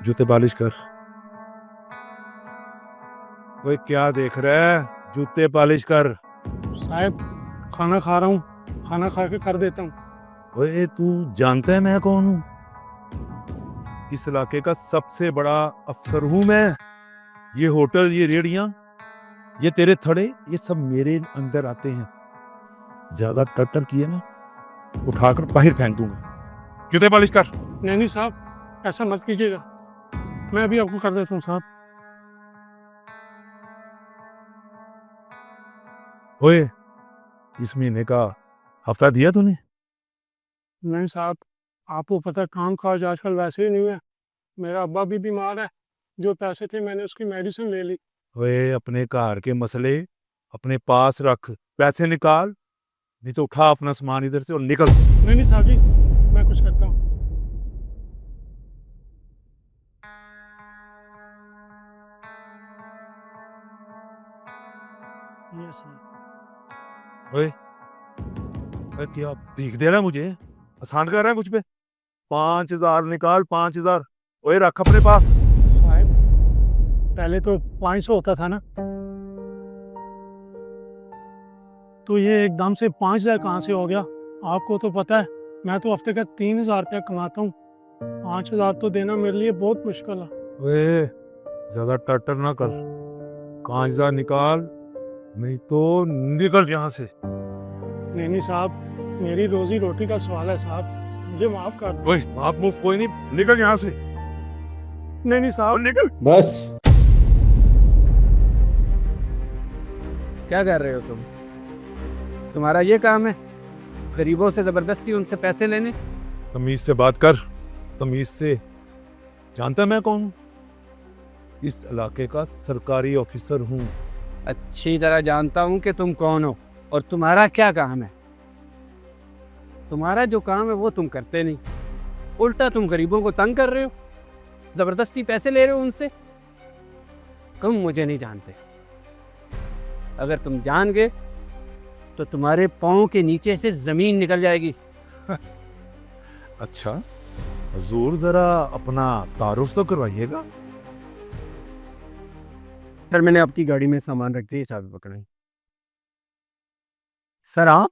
जूते पॉलिश कर। ओए क्या देख रहा है? जूते पॉलिश कर। साहब खाना खा रहा हूँ, खाना खा के कर देता हूँ। ओए तू जानता है मैं कौन हूँ? इस इलाके का सबसे बड़ा अफसर हूँ मैं। ये होटल, ये रेड़ियां, ये तेरे थड़े, ये सब मेरे अंदर आते हैं। ज्यादा टट्टर किए ना, उठाकर बाहर फेंक दूंगा। जूते पॉलिश कर। नहीं नहीं साहब, ऐसा मत कीजिएगा, मैं अभी आपको कर देता हूँ साहब। ओए इस महीने का हफ्ता दिया तूने? नहीं साहब, आपको पता है काम काज आजकल वैसे ही नहीं है। मेरा अब्बा भी बीमार है, जो पैसे थे मैंने उसकी मेडिसिन ले ली। ओए अपने घर के मसले अपने पास रख, पैसे निकाल, नहीं तो उठा अपना सामान इधर से और निकल। नहीं नहीं साहब जी, मैं कुछ करता हूँ। ये साहब। ओए ओए क्या भीख दे रहा है मुझे? आसान कर रहा है मुझ पे? 5,000 निकाल, 5,000। ओए रख अपने पास। साहब पहले तो 500 होता था ना, तो ये एकदम से 5,000 कहाँ से हो गया? आपको तो पता है मैं तो हफ्ते का 3,000 रुपया कमाता हूँ। 5,000 तो देना मेरे लिए बहुत मुश्किल है। ओए ज्यादा टटर ना कर, 5,000 निकाल, नहीं तो निकल यहाँ से। नहीं नहीं साहब, मेरी रोजी रोटी का सवाल है साहब, मुझे माफ कर दो। ओए माफ मुफ कोई नहीं, निकल यहाँ से। नहीं नहीं और साहब। निकल। बस क्या कर रहे हो तुम? तुम्हारा ये काम है गरीबों से जबरदस्ती उनसे पैसे लेने? तमीज से बात कर, तमीज से। जानता मैं कौन हूँ? इस इलाके का सरकारी ऑफिसर हूँ। अच्छी तरह जानता हूं कि तुम कौन हो और तुम्हारा क्या काम है। तुम्हारा जो काम है वो तुम करते नहीं, उल्टा तुम गरीबों को तंग कर रहे हो, जबरदस्ती पैसे ले रहे हो उनसे। तुम मुझे नहीं जानते, अगर तुम जान गए तो तुम्हारे पाँव के नीचे से जमीन निकल जाएगी। अच्छा हजूर, जरा अपना तारुफ तो करवाइएगा। सर मैंने आपकी गाड़ी में सामान रख दिया, चाबी पकड़ाई। सर आप?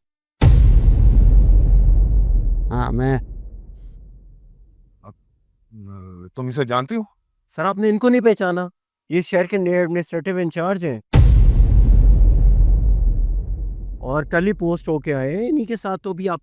हाँ मैं। तुम इसे जानती हो? सर आपने इनको नहीं पहचाना? ये शहर के नए एडमिनिस्ट्रेटिव इंचार्ज हैं और कल ही पोस्ट होके आए। इन्हीं के साथ तो भी आप